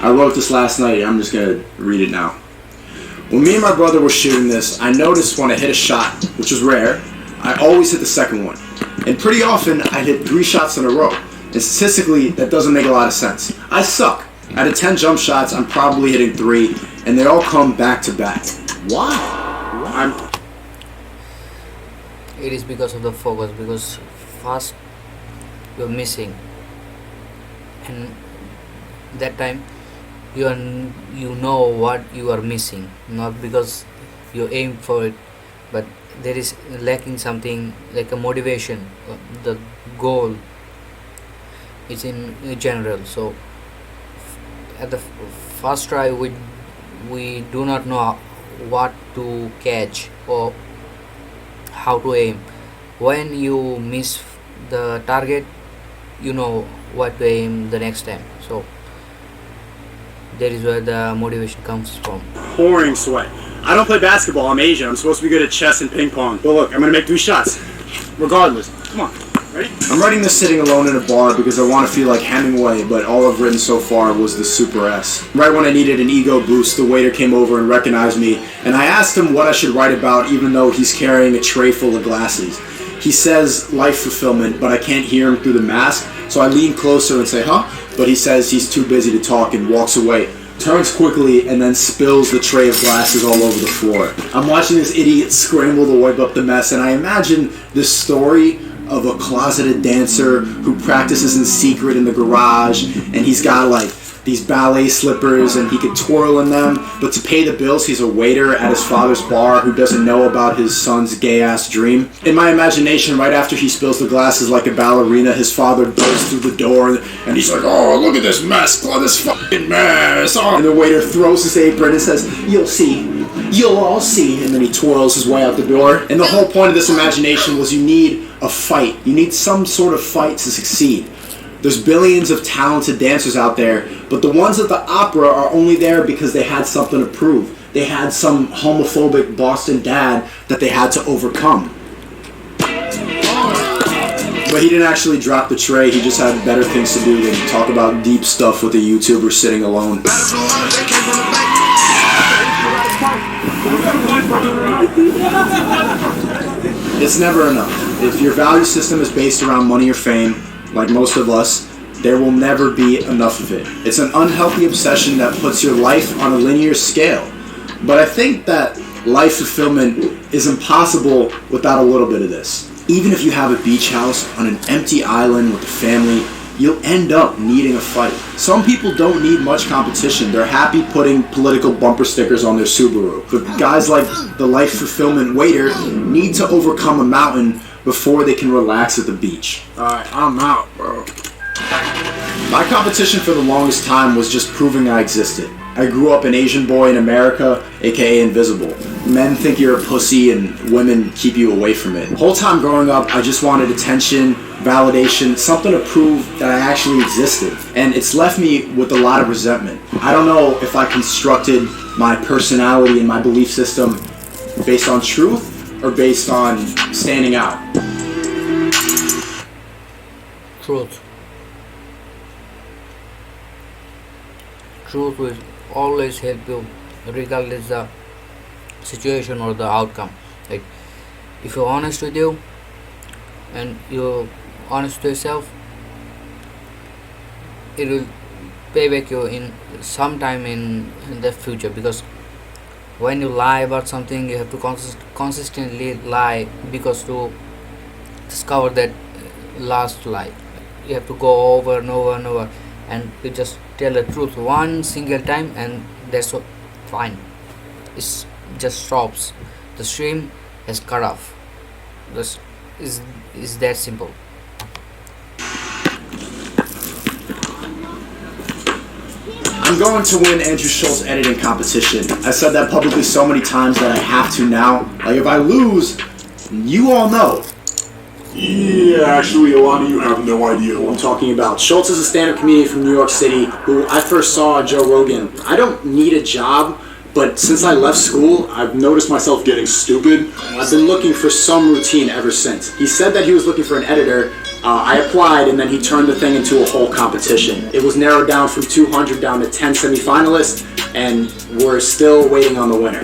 I wrote this last night. I'm just going to read it now. When me and my brother were shooting this, I noticed when I hit a shot, which was rare, I always hit the second one. And pretty often, I'd hit 3 shots in a row. And statistically, that doesn't make a lot of sense. I suck. Out of 10 jump shots, I'm probably hitting 3, and they all come back to back. Why? It is because of the focus, because fast you're missing, and that time you know what you are missing, not because you aim for it, but there is lacking something like a motivation. The goal is in general. So at the first try we do not know what to catch or how to aim. When you miss the target, you know what to aim the next time. So that is where the motivation comes from. Pouring sweat. I don't play basketball. I'm Asian. I'm supposed to be good at chess and ping pong. But look, I'm gonna make 3 shots, regardless. Come on, ready? I'm writing this sitting alone in a bar because I want to feel like Hemingway, but all I've written so far was the Super S. Right when I needed an ego boost, the waiter came over and recognized me, and I asked him what I should write about, even though he's carrying a tray full of glasses. He says life fulfillment, but I can't hear him through the mask, so I lean closer and say, huh? But he says he's too busy to talk and walks away. Turns quickly and then spills the tray of glasses all over the floor. I'm watching this idiot scramble to wipe up the mess, and I imagine this story of a closeted dancer who practices in secret in the garage, and he's got like these ballet slippers and he could twirl in them, but to pay the bills he's a waiter at his father's bar who doesn't know about his son's gay-ass dream. In my imagination, right after he spills the glasses like a ballerina, his father bursts through the door and he's like, oh, look at this mess, look at this fucking mess. Oh. And the waiter throws his apron and says, you'll see, you'll all see, and then he twirls his way out the door. And the whole point of this imagination was you need a fight. You need some sort of fight to succeed. There's billions of talented dancers out there, but the ones at the opera are only there because they had something to prove. They had some homophobic Boston dad that they had to overcome. But he didn't actually drop the tray, he just had better things to do than talk about deep stuff with a YouTuber sitting alone. It's never enough. If your value system is based around money or fame, like most of us, there will never be enough of it. It's an unhealthy obsession that puts your life on a linear scale. But I think that life fulfillment is impossible without a little bit of this. Even if you have a beach house on an empty island with a family, you'll end up needing a fight. Some people don't need much competition. They're happy putting political bumper stickers on their Subaru. But guys like the life fulfillment waiter need to overcome a mountain before they can relax at the beach. Alright, I'm out, bro. My competition for the longest time was just proving I existed. I grew up an Asian boy in America, aka invisible. Men think you're a pussy and women keep you away from it. The whole time growing up, I just wanted attention, validation, something to prove that I actually existed. And it's left me with a lot of resentment. I don't know if I constructed my personality and my belief system based on truth or based on standing out. Truth. Truth will always help you regardless the situation or the outcome. Like if you're honest with you and you're honest to yourself, it will pay back you in sometime in the future, because when you lie about something, you have to consistently lie because to discover that last lie. You have to go over and over and over, and you just tell the truth one single time, and that's fine. It just stops. The stream has cut off. This is that simple. I'm going to win Andrew Schultz's editing competition. I said that publicly so many times that I have to now. Like, if I lose, you all know. Yeah, actually, a lot of you have no idea who I'm talking about. Schultz is a stand-up comedian from New York City who I first saw on Joe Rogan. I don't need a job, but since I left school, I've noticed myself getting stupid. I've been looking for some routine ever since. He said that he was looking for an editor, I applied, and then he turned the thing into a whole competition. It was narrowed down from 200 down to 10 semifinalists, and we're still waiting on the winner.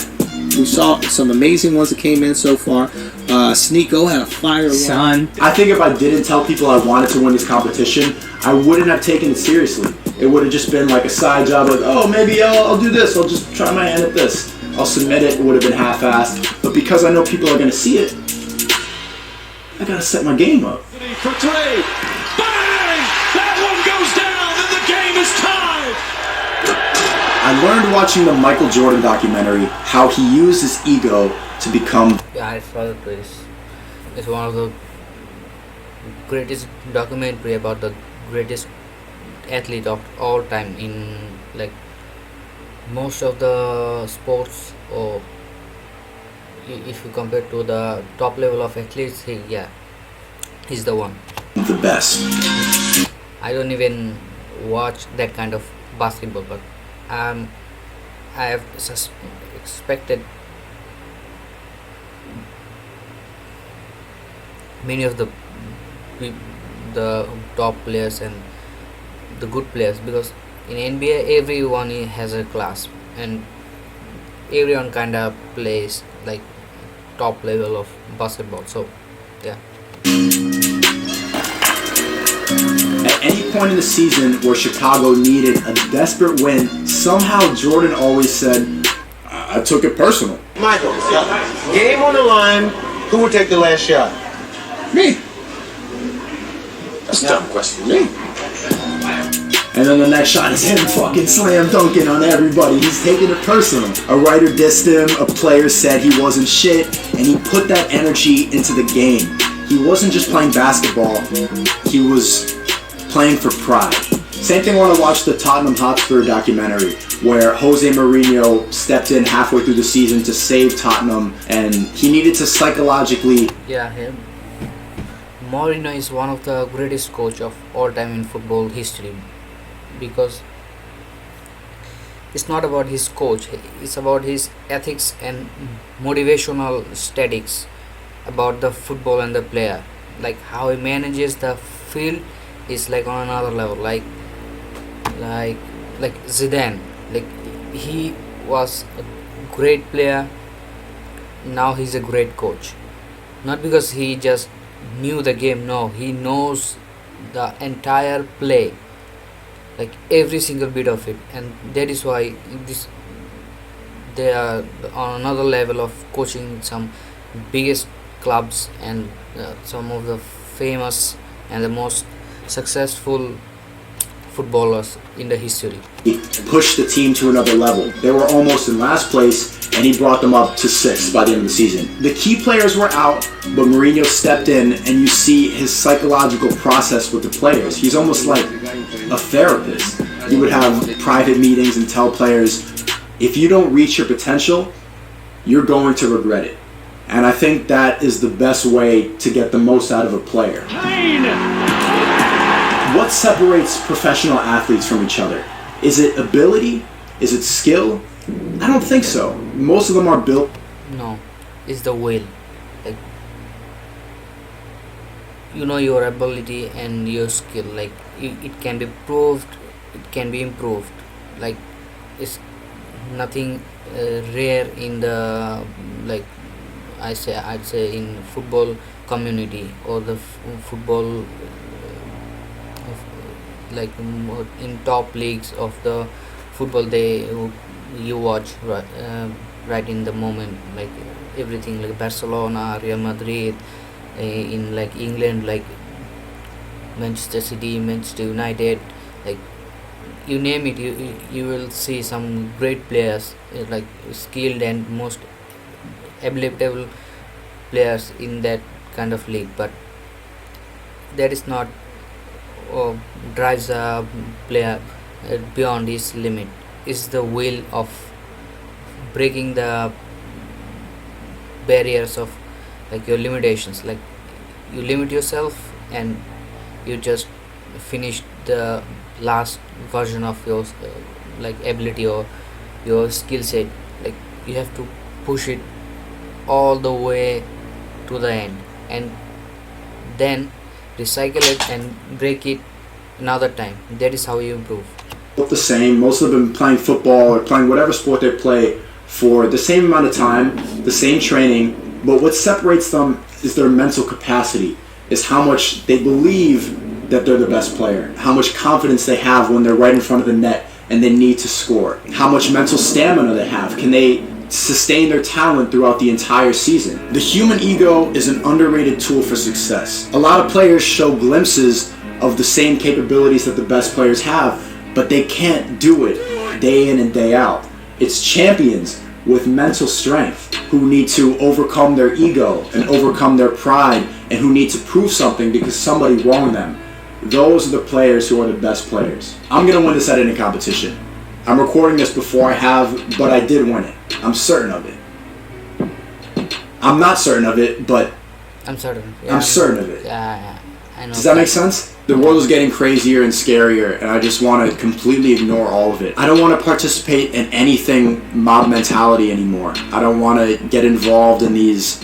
We saw some amazing ones that came in so far. Sneeko had a fire Son, I think if I didn't tell people I wanted to win this competition, I wouldn't have taken it seriously. It would have just been like a side job, like, oh, maybe I'll do this. I'll just try my hand at this. I'll submit it. It would have been half-assed. But because I know people are going to see it, I got to set my game up. For three. Bang! That one goes down and the game is tied. I learned watching the Michael Jordan documentary how he used his ego to become yeah, I saw this. It's one of the greatest documentary about the greatest athlete of all time in like most of the sports, or if you compare to the top level of athletes, he's the one. the best. I don't even watch that kind of basketball, but I have expected many of the top players and the good players, because in NBA everyone has a class and everyone kind of plays like top level of basketball. So yeah. At any point in the season where Chicago needed a desperate win, somehow Jordan always said, I took it personal. Michael, game on the line. Who will take the last shot? Me. That's a dumb question. Me. And then the next shot is him fucking slam dunking on everybody. He's taking it personal. A writer dissed him, a player said he wasn't shit, and he put that energy into the game. He wasn't just playing basketball, he was playing for pride. Same thing when I watched the Tottenham Hotspur documentary, where Jose Mourinho stepped in halfway through the season to save Tottenham, and he needed to psychologically Yeah, him. Mourinho is one of the greatest coach of all time in football history, because it's not about his coach, it's about his ethics and motivational statics about the football and the player. Like how he manages the field is like on another level. Like Zidane, like he was a great player, now he's a great coach. Not because he just knew the game, no, he knows the entire play, like every single bit of it, and that is why they are on another level of coaching some biggest clubs and some of the famous and the most successful footballers in the history. He pushed the team to another level. They were almost in last place, and he brought them up to 6th by the end of the season. The key players were out, but Mourinho stepped in, and you see his psychological process with the players. He's almost like a therapist. He would have private meetings and tell players, if you don't reach your potential, you're going to regret it. And I think that is the best way to get the most out of a player. What separates professional athletes from each other? Is it ability? Is it skill? I don't think so. Most of them are built. No, it's the will. Like you know your ability and your skill. Like it can be proved, it can be improved. Like it's nothing rare in the I'd say in football community or the football like in top leagues of the football you watch right in the moment, like everything like Barcelona, Real Madrid, in like England, like Manchester City, Manchester United, like you name it, you will see some great players, like skilled and most abilitable players in that kind of league. But that is not drives a player beyond his limit. Is the will of breaking the barriers of like your limitations. Like you limit yourself and you just finish the last version of your like ability or your skill set. Like you have to push it all the way to the end, and then recycle it and break it another time. That is how you improve. Both the same. Most of them playing football or playing whatever sport they play for the same amount of time, the same training. But what separates them is their mental capacity, is how much they believe that they're the best player, how much confidence they have when they're right in front of the net and they need to score, how much mental stamina they have. Can they sustain their talent throughout the entire season? The human ego is an underrated tool for success. A lot of players show glimpses of the same capabilities that the best players have, but they can't do it day in and day out. It's champions with mental strength who need to overcome their ego and overcome their pride and who need to prove something because somebody wronged them. Those are the players who are the best players. I'm going to win this at any competition. I'm recording this before I have, but I did win it. I'm certain of it. I'm not certain of it, but I'm certain. I'm certain of it. Yeah, I know. Does that make sense? The world is getting crazier and scarier, and I just want to completely ignore all of it. I don't want to participate in anything mob mentality anymore. I don't want to get involved in these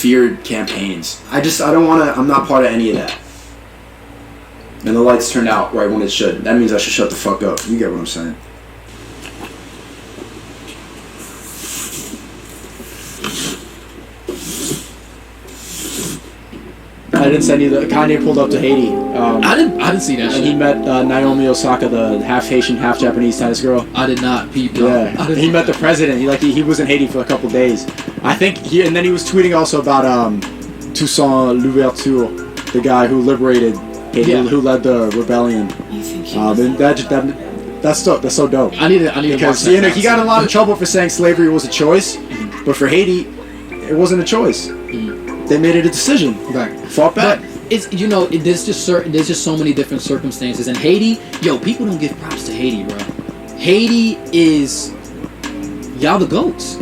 feared campaigns. I don't want to. I'm not part of any of that. And the lights turned out right when it should. That means I should shut the fuck up. You get what I'm saying? I didn't send you the Kanye pulled up to Haiti. I didn't see that And shit. he met Naomi Osaka, the half Haitian, half Japanese tennis girl. I did not peep. No. I Yeah, didn't he see met the that. president. He was in Haiti for a couple days. I think and then he was tweeting also about Toussaint Louverture, the guy who liberated Haiti, Yeah. who led the rebellion. And that's so dope. I need to Because watch that he got in a lot of trouble for saying slavery was a choice, but for Haiti, it wasn't a choice. They made it a decision. Right. Fought back. But it's there's just so many different circumstances. And Haiti, people don't give props to Haiti, bro. Haiti is y'all the goats.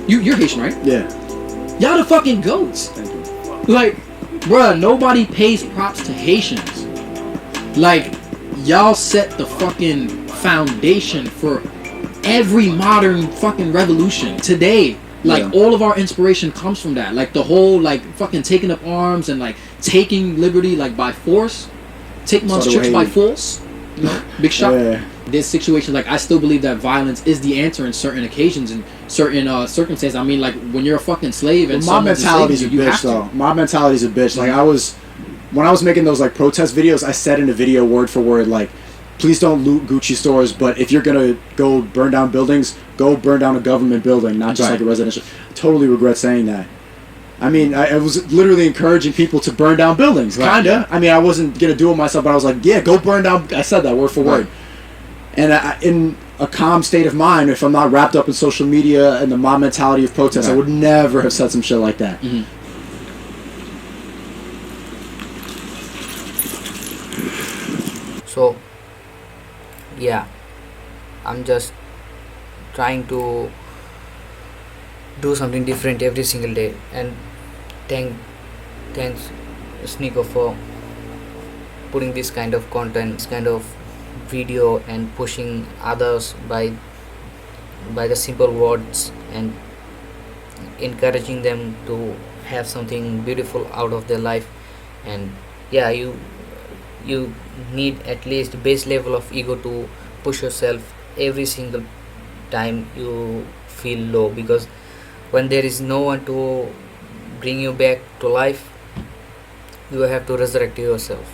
You're Haitian, right? Yeah. Y'all the fucking goats. Thank you. Like, bruh, nobody pays props to Haitians. Like, y'all set the fucking foundation for every modern fucking revolution today. Like, Yeah. all of our inspiration comes from that. Like, the whole, like, fucking taking up arms and, like, taking liberty, like, by force. Take one's Started tricks with by Haiti. force. You know, big shot. Yeah. This situation, like, I still believe that violence is the answer in certain occasions and certain circumstances. I mean, like, when you're a fucking slave and Mob someone's mentality's a enslaving you, you bitch, have to. though. Mob mentality's a bitch. Like, when I was making those, like, protest videos, I said in the video word for word, like, please don't loot Gucci stores, but if you're gonna go burn down buildings, go burn down a government building, not just Right. like a residential. I totally regret saying that. I mean, I was literally encouraging people to burn down buildings, Right. kinda. I mean, I wasn't gonna do it myself, but I was like, yeah, go burn down. I said that word for word. And in a calm state of mind, if I'm not wrapped up in social media and the mob mentality of protest, I Right. would never have said some shit like that. Mhm. So yeah, I'm just trying to do something different every single day, and thanks Sneeko for putting this kind of content, this kind of video, and pushing others by the simple words and encouraging them to have something beautiful out of their life. And yeah, you need at least base level of ego to push yourself every single time you feel low, because when there is no one to bring you back to life, you have to resurrect yourself.